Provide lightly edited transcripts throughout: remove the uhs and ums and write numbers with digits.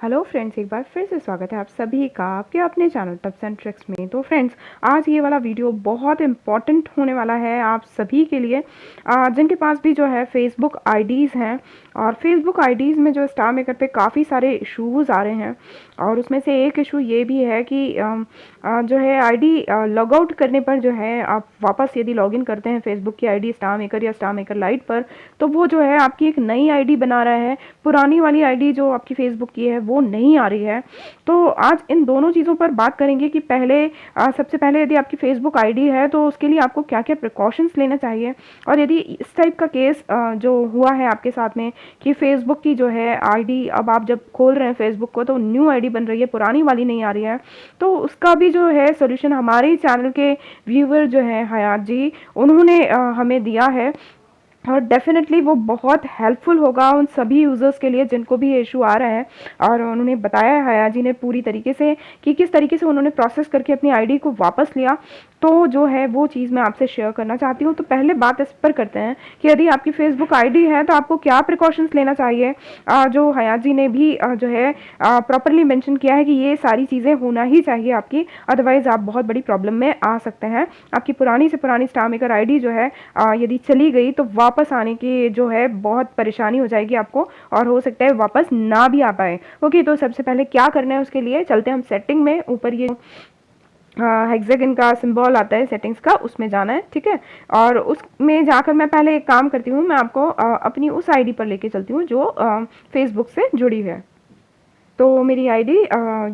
Hello friends, एक बार फिर से स्वागत है आप सभी का आपके अपने चैनल टिप्स एंड ट्रिक्स में। तो फ्रेंड्स, आज ये वाला वीडियो बहुत इंपॉर्टेंट होने वाला है आप सभी के लिए, जिनके पास भी जो है फेसबुक आईडीज़ हैं और फेसबुक आईडीज़ में जो स्टार मेकर पे काफ़ी सारे इश्यूज़ आ रहे हैं। और उसमें से एक इशू ये भी है कि जो है आईडी लॉग आउट करने पर जो है आप वापस यदि लॉगिन करते हैं फेसबुक की आईडी स्टार मेकर या स्टार मेकर लाइट पर, तो वो जो है आपकी एक नई आईडी बना रहा है। पुरानी वाली आईडी जो आपकी फेसबुक की है वो नहीं आ रही है। तो आज इन दोनों चीज़ों पर बात करेंगे कि पहले सबसे पहले यदि आपकी फेसबुक आईडी है तो उसके लिए आपको क्या क्या प्रिकॉशंस लेना चाहिए, और यदि इस टाइप का केस जो हुआ है आपके साथ में कि फेसबुक की जो है आईडी अब आप जब खोल रहे हैं फेसबुक को तो न्यू आईडी बन रही है, पुरानी वाली नहीं आ रही है, तो उसका भी जो है सोल्यूशन हमारे चैनल के व्यूअर जो है हयात जी, उन्होंने हमें दिया है। और डेफिनेटली वो बहुत हेल्पफुल होगा उन सभी यूज़र्स के लिए जिनको भी ये इशू आ रहा है। और उन्होंने बताया है हया जी ने पूरी तरीके से कि किस तरीके से उन्होंने प्रोसेस करके अपनी आईडी को वापस लिया। तो जो है वो चीज़ मैं आपसे शेयर करना चाहती हूँ। तो पहले बात इस पर करते हैं कि यदि आपकी फेसबुक आईडी है तो आपको क्या प्रिकॉशंस लेना चाहिए। जो हया जी ने भी जो है प्रॉपरली मेंशन किया है कि ये सारी चीज़ें होना ही चाहिए आपकी, अदरवाइज़ आप बहुत बड़ी प्रॉब्लम में आ सकते हैं। आपकी पुरानी से पुरानी स्टार मेकर आईडी जो है यदि चली गई तो वापस आने की जो है बहुत परेशानी हो जाएगी आपको, और हो सकता है वापस ना भी आ पाए। ओके, तो सबसे पहले क्या करना है उसके लिए चलते हैं हम सेटिंग में। ऊपर ये हेक्सागन का सिंबल आता है सेटिंग्स का, उसमें जाना है, ठीक है। और उसमें जाकर मैं पहले एक काम करती हूँ, मैं आपको अपनी उस आईडी पर लेके चलती हूँ जो फेसबुक से जुड़ी है। तो मेरी आईडी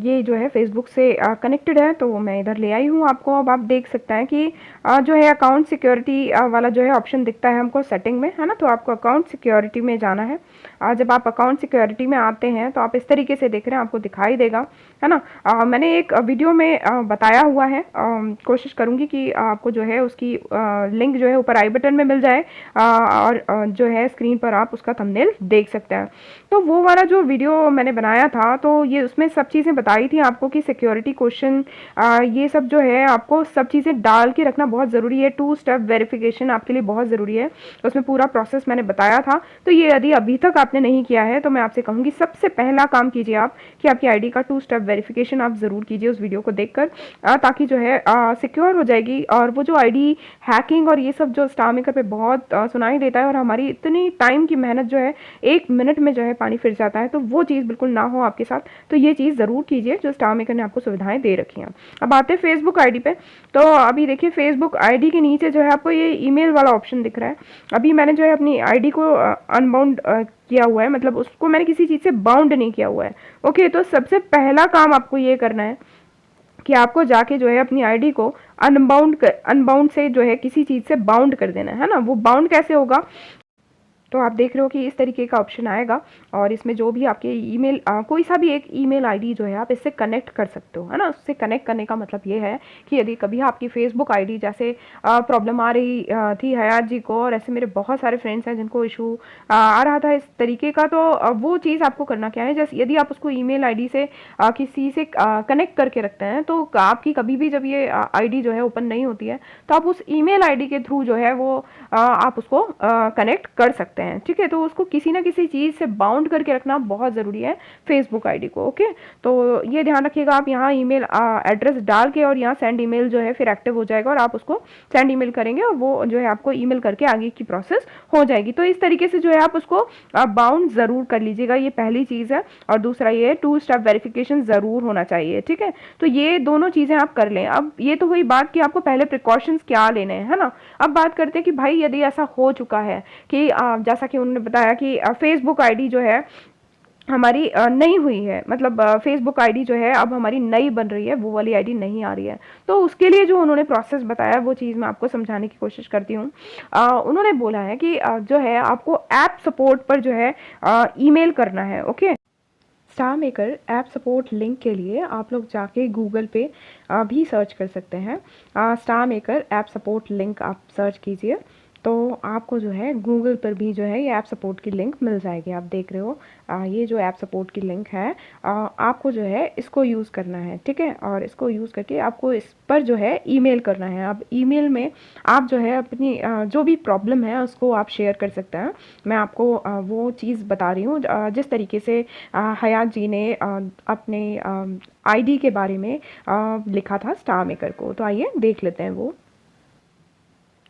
ये जो है फेसबुक से कनेक्टेड है, तो मैं इधर ले आई हूँ आपको। अब आप देख सकते हैं कि जो है अकाउंट सिक्योरिटी वाला जो है ऑप्शन दिखता है हमको सेटिंग में, है ना। तो आपको अकाउंट सिक्योरिटी में जाना है। जब आप अकाउंट सिक्योरिटी में आते हैं तो आप इस तरीके से देख रहे हैं, आपको दिखाई देगा, है ना। मैंने एक वीडियो में बताया हुआ है, कोशिश करूँगी कि आपको जो है उसकी लिंक जो है ऊपर आई बटन में मिल जाए, और जो है स्क्रीन पर आप उसका थंबनेल देख सकते हैं। तो वो वाला जो वीडियो मैंने बनाया था तो ये उसमें सब चीज़ें बताई थी आपको कि सिक्योरिटी क्वेश्चन ये सब जो है आपको सब चीज़ें डाल के रखना बहुत ज़रूरी है। 2 स्टेप वेरिफिकेशन आपके लिए बहुत ज़रूरी है, उसमें पूरा प्रोसेस मैंने बताया था। तो ये यदि अभी तक आपने नहीं किया है तो मैं आपसे कहूँगी सबसे पहला काम कीजिए आप कि आपकी आईडी का 2 स्टेप वेरिफिकेशन आप ज़रूर कीजिए उस वीडियो को देखकर, ताकि जो है सिक्योर हो जाएगी। और वो जो आईडी हैकिंग और ये सब जो स्टार मेकर पे बहुत सुनाई देता है और हमारी इतनी टाइम की मेहनत जो है 1 मिनट में जो है पानी फिर जाता है, तो वो चीज़ बिल्कुल ना हो आपके साथ। तो ये चीज़ ज़रूर कीजिए जो स्टार मेकर ने आपको सुविधाएं दे रखी हैं। अब आते हैं फेसबुक आईडी पे। तो अभी देखिए फेसबुक आईडी के नीचे जो है आपको ये ईमेल वाला ऑप्शन दिख रहा है। अभी मैंने जो है अपनी आईडी को अनबाउंड किया हुआ है, मतलब उसको मैंने किसी चीज़ से बाउंड नहीं किया हुआ है। ओके, तो सबसे पहला काम आपको ये करना है कि आपको जाके जो है अपनी आईडी को अनबाउंड से जो है किसी चीज़ से बाउंड कर देना है ना। वो बाउंड कैसे होगा, तो आप देख रहे हो कि इस तरीके का ऑप्शन आएगा, और इसमें जो भी आपके ईमेल कोई सा भी एक ईमेल आईडी जो है आप इससे कनेक्ट कर सकते हो, है ना। उससे कनेक्ट करने का मतलब ये है कि यदि कभी आपकी फेसबुक आईडी जैसे प्रॉब्लम आ रही थी हयात जी को, और ऐसे मेरे बहुत सारे फ्रेंड्स हैं जिनको इशू आ रहा था इस तरीके का, तो वो चीज़ आपको करना क्या है, जैसे यदि आप उसको ईमेल आईडी से किसी से कनेक्ट करके रखते हैं तो आपकी कभी भी जब ये आईडी जो है ओपन नहीं होती है तो आप उस ईमेल आईडी के थ्रू जो है वो आप उसको कनेक्ट कर सकते हैं, ठीक है। तो उसको किसी ना किसी चीज़ से बाउंड करके रखना बहुत ज़रूरी है फेसबुक आईडी को। ओके, तो ये ध्यान रखिएगा, आप यहाँ ईमेल एड्रेस डाल के और यहाँ सेंड ईमेल जो है फिर एक्टिव हो जाएगा, और आप उसको सेंड ईमेल करेंगे और वो जो है आपको ईमेल करके आगे की प्रोसेस हो जाएगी। तो इस तरीके से जो है आप उसको बाउंड ज़रूर कर लीजिएगा, ये पहली चीज़ है। और दूसरा ये 2 स्टेप वेरिफिकेशन ज़रूर होना चाहिए, ठीक है। तो ये दोनों चीज़ें आप कर लें। अब ये तो हुई बात कि आपको पहले प्रिकॉशंस क्या लेने हैं, है ना। अब बात करते हैं कि भाई यदि ऐसा हो चुका है कि जैसा कि उन्होंने बताया कि फेसबुक आईडी जो है हमारी नहीं हुई है, मतलब फेसबुक आईडी जो है अब हमारी नई बन रही है, वो वाली आईडी नहीं आ रही है, तो उसके लिए जो उन्होंने प्रोसेस बताया वो चीज़ मैं आपको समझाने की कोशिश करती हूँ। उन्होंने बोला है कि जो है आपको ऐप सपोर्ट पर जो है ईमेल करना है। Okay, star maker app support link के लिए आप लोग जाके गूगल पे भी सर्च कर सकते हैं। Star maker app support link आप सर्च कीजिए, तो आपको जो है गूगल पर भी जो है ये ऐप सपोर्ट की लिंक मिल जाएगी। आप देख रहे हो ये जो ऐप सपोर्ट की लिंक है, आपको जो है इसको यूज़ करना है, ठीक है। और इसको यूज़ करके आपको इस पर जो है ईमेल करना है। अब ईमेल में आप जो है अपनी जो भी प्रॉब्लम है उसको आप शेयर कर सकते हैं। मैं आपको वो चीज़ बता रही हूँ जिस तरीके से हयात जी ने अपने आईडी के बारे में लिखा था स्टार मेकर को। तो आइए देख लेते हैं। वो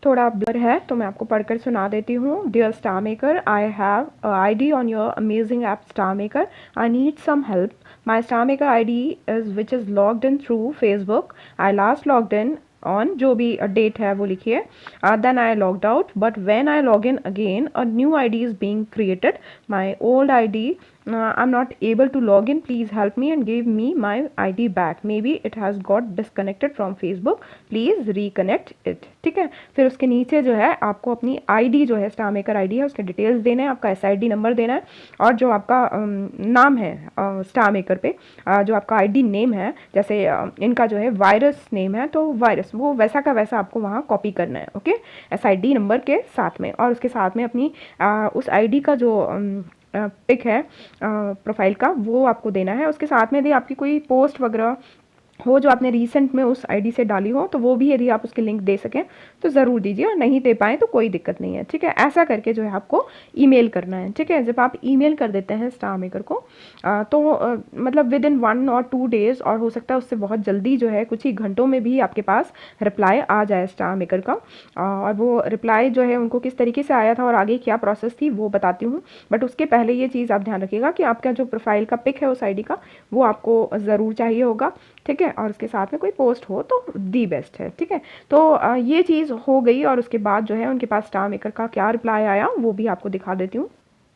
थोड़ा ब्लर है तो मैं आपको पढ़कर सुना देती हूँ। Dear star maker, I have I D on your amazing app star maker. I need some help. My star maker I D is which is logged in through Facebook. I last logged in on, जो भी डेट है वो लिखिए, then I logged out, but when I log in again a new I D is being created. My old I D I'm not able to log in. Please help me and give me my ID back. Maybe it has got disconnected from Facebook. Please reconnect it. ठीक है। फिर उसके नीचे जो है आपको अपनी ID जो है स्टार मेकर ID है उसके डिटेल्स देना है, आपका SID नंबर देना है, और जो आपका नाम है स्टार मेकर पे जो आपका ID नेम है, जैसे इनका जो है वायरस नेम है तो वायरस वो वैसा का वैसा आपको वहाँ कॉपी करना है। ओके, SID नंबर के साथ में, और उसके साथ में अपनी उस ID का जो पिक है प्रोफाइल का वो आपको देना है। उसके साथ में यदि आपकी कोई पोस्ट वगैरह हो जो आपने रीसेंट में उस आईडी से डाली हो तो वो भी यदि आप उसके लिंक दे सकें तो ज़रूर दीजिए, और नहीं दे पाएँ तो कोई दिक्कत नहीं है, ठीक है। ऐसा करके जो है आपको ईमेल करना है, ठीक है। जब आप ईमेल कर देते हैं स्टार मेकर को तो मतलब विद इन 1 और 2 डेज़, और हो सकता है उससे बहुत जल्दी जो है कुछ ही घंटों में भी आपके पास रिप्लाई आ जाए स्टार मेकर का। और वो रिप्लाई जो है उनको किस तरीके से आया था और आगे क्या प्रोसेस थी वो बताती हूँ। बट उसके पहले ये चीज़ आप ध्यान रखिएगा कि आपका जो प्रोफाइल का पिक है उस आईडी का वो आपको ज़रूर चाहिए होगा, ठीक है। और उसके साथ में कोई पोस्ट हो तो दी बेस्ट है, ठीक है। तो ये चीज़ हो गई, और उसके बाद जो है उनके पास स्टार मेकर का क्या रिप्लाई आया वो भी आपको दिखा देती हूँ।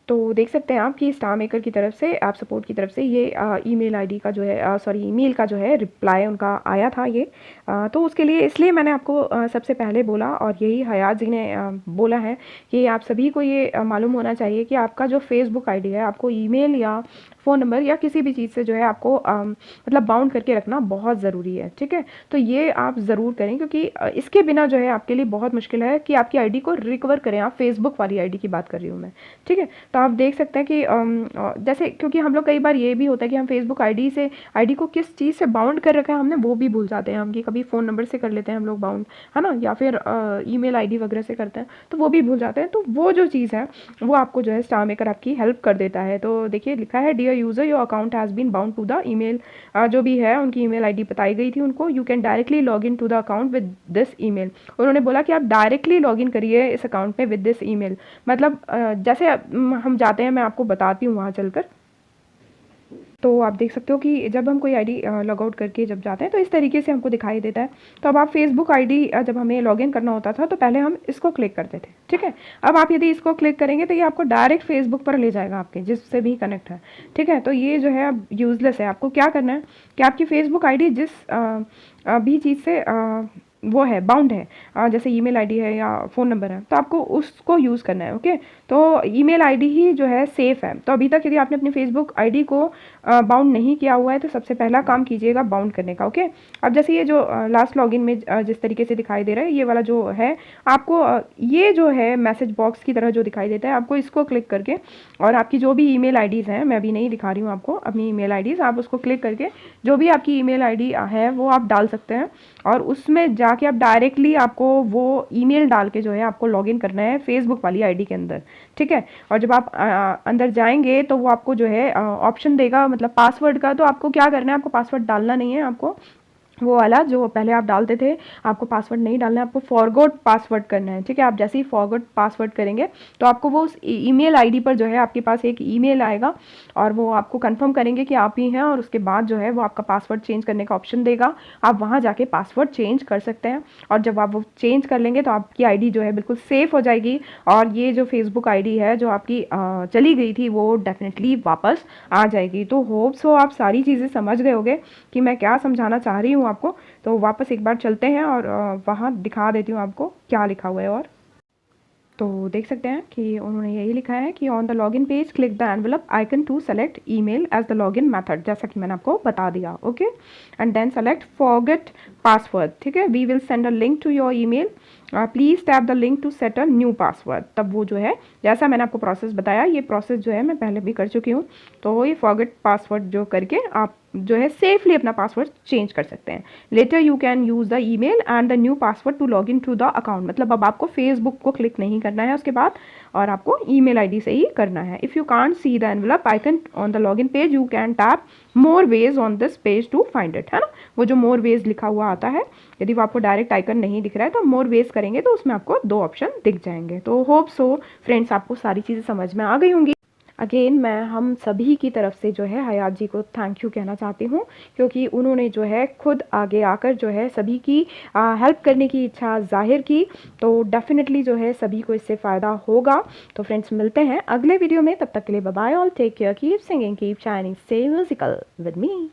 तो देख सकते हैं आप कि स्टार मेकर की तरफ से, ऐप सपोर्ट की तरफ से ये ईमेल आईडी का जो है सॉरी ईमेल का जो है रिप्लाई उनका आया था ये। तो उसके लिए इसलिए मैंने आपको सबसे पहले बोला, और यही हयात जी ने बोला है कि आप सभी को ये मालूम होना चाहिए कि आपका जो फेसबुक आईडी है आपको ईमेल या फ़ोन नंबर या किसी भी चीज़ से जो है आपको मतलब बाउंड करके रखना बहुत ज़रूरी है, ठीक है। तो ये आप ज़रूर करें, क्योंकि इसके बिना जो है आपके लिए बहुत मुश्किल है कि आपकी आईडी को रिकवर करें। आप फेसबुक वाली आईडी की बात कर रही हूँ मैं, ठीक है। तो आप देख सकते हैं कि जैसे क्योंकि हम लोग कई बार ये भी होता है कि हम फेसबुक आईडी को किस चीज़ से बाउंड कर रखा है हमने वो भी भूल जाते हैं हम, कि कभी फ़ोन नंबर से कर लेते हैं हम लोग बाउंड, है ना, या फिर ईमेल आईडी वगैरह से करते हैं तो वो भी भूल जाते हैं। तो वो जो चीज़ है वो आपको जो है स्टार मेकर आपकी हेल्प कर देता है। तो देखिए लिखा है, dear user your account has been bound to the email, जो भी है उनकी ईमेल आईडी बताई गई थी उनको, you can directly log in to the account with this email. उन्होंने बोला कि आप डायरेक्टली लॉग इन करिए इस अकाउंट में विद दिस ईमेल। मतलब जैसे हम जाते हैं, मैं आपको बताती हूँ वहाँ चलकर। तो आप देख सकते हो कि जब हम कोई आईडी लॉग आउट करके जब जाते हैं तो इस तरीके से हमको दिखाई देता है। तो अब आप फेसबुक आईडी जब हमें लॉगिन करना होता था तो पहले हम इसको क्लिक करते थे, ठीक है। अब आप यदि इसको क्लिक करेंगे तो ये आपको डायरेक्ट फेसबुक पर ले जाएगा आपके जिससे भी कनेक्ट है, ठीक है। तो ये जो है अब यूज़लेस है। आपको क्या करना है कि आपकी फेसबुक आईडी जिस भी चीज़ से वो है बाउंड है, जैसे ईमेल आईडी है या फ़ोन नंबर है, तो आपको उसको यूज़ करना है, ओके। तो ईमेल आईडी ही जो है सेफ़ है। तो अभी तक यदि आपने अपनी फेसबुक आईडी को बाउंड नहीं किया हुआ है तो सबसे पहला काम कीजिएगा बाउंड करने का, ओके। अब जैसे ये जो लास्ट लॉगिन में जिस तरीके से दिखाई दे रहा है ये वाला जो है, आपको ये जो है मैसेज बॉक्स की तरह जो दिखाई देता है, आपको इसको क्लिक करके और आपकी जो भी ईमेल आईडीज़ हैं, मैं अभी नहीं दिखा रही हूँ आपको अपनी ईमेल आईडीज़, आप उसको क्लिक करके जो भी आपकी ईमेल आईडी है वो आप डाल सकते हैं, और उसमें जाके आप डायरेक्टली आपको वो ईमेल डाल के जो है आपको लॉगिन करना है फेसबुक वाली आईडी के अंदर, ठीक है। और जब आप अंदर जाएंगे तो वो आपको जो है ऑप्शन देगा मतलब पासवर्ड का। तो आपको क्या करना है, आपको पासवर्ड डालना नहीं है, आपको वो वाला जो पहले आप डालते थे आपको पासवर्ड नहीं डालना है, आपको फॉरगॉट पासवर्ड करना है, ठीक है। आप जैसे ही फॉरगॉट पासवर्ड करेंगे तो आपको वो उस ईमेल आईडी पर जो है आपके पास एक ईमेल आएगा, और वो आपको कंफर्म करेंगे कि आप ही हैं, और उसके बाद जो है वो आपका पासवर्ड चेंज करने का ऑप्शन देगा। आप वहाँ जाके पासवर्ड चेंज कर सकते हैं, और जब आप वो चेंज कर लेंगे तो आपकी आईडी जो है बिल्कुल सेफ़ हो जाएगी, और ये जो फेसबुक आईडी है जो आपकी चली गई थी वो डेफिनेटली वापस आ जाएगी। तो होप सो आप सारी चीज़ें समझ गए होंगे कि मैं क्या समझाना चाह रही हूँ आपको। तो वापस एक बार चलते हैं और वहाँ दिखा देती हूँ आपको क्या लिखा हुआ है। और तो देख सकते हैं कि उन्होंने यही लिखा है कि on the login page click the envelope icon to select email as the login method, जैसा कि मैंने आपको बता दिया, okay. And then select forget password, ठीक है। We will send a link to your email please tap the link to set a new password. तब वो जो है, जैसा मैंने आपको प्रोसेस बताया, ये प्रोसेस जो है मैं पहले भी कर चुकी हूँ, तो ये फॉरगेट पासवर्ड जो करके आप जो है सेफली अपना पासवर्ड चेंज कर सकते हैं। Later you can use the email and the new password to log in to the account. मतलब अब आपको फेसबुक को क्लिक नहीं करना है उसके बाद, और आपको ईमेल आईडी से ही करना है। If you can't see the envelope icon on the log in page, you can tap more ways on this page to find it, है ना। वो जो मोर वेज लिखा हुआ आता है, यदि वो आपको डायरेक्ट आइकन नहीं दिख रहा है तो मोर वेज करेंगे तो उसमें आपको 2 ऑप्शन दिख जाएंगे। तो होप सो फ्रेंड्स आपको सारी चीज़ें समझ में आ गई होंगी। अगेन मैं हम सभी की तरफ से जो है हयात जी को थैंक यू कहना चाहती हूँ, क्योंकि उन्होंने जो है खुद आगे आकर जो है सभी की हेल्प करने की इच्छा जाहिर की। तो डेफिनेटली जो है सभी को इससे फ़ायदा होगा। तो फ्रेंड्स मिलते हैं अगले वीडियो में, तब तक के लिए bye bye all, take care, keep singing, keep shining, stay musical with me.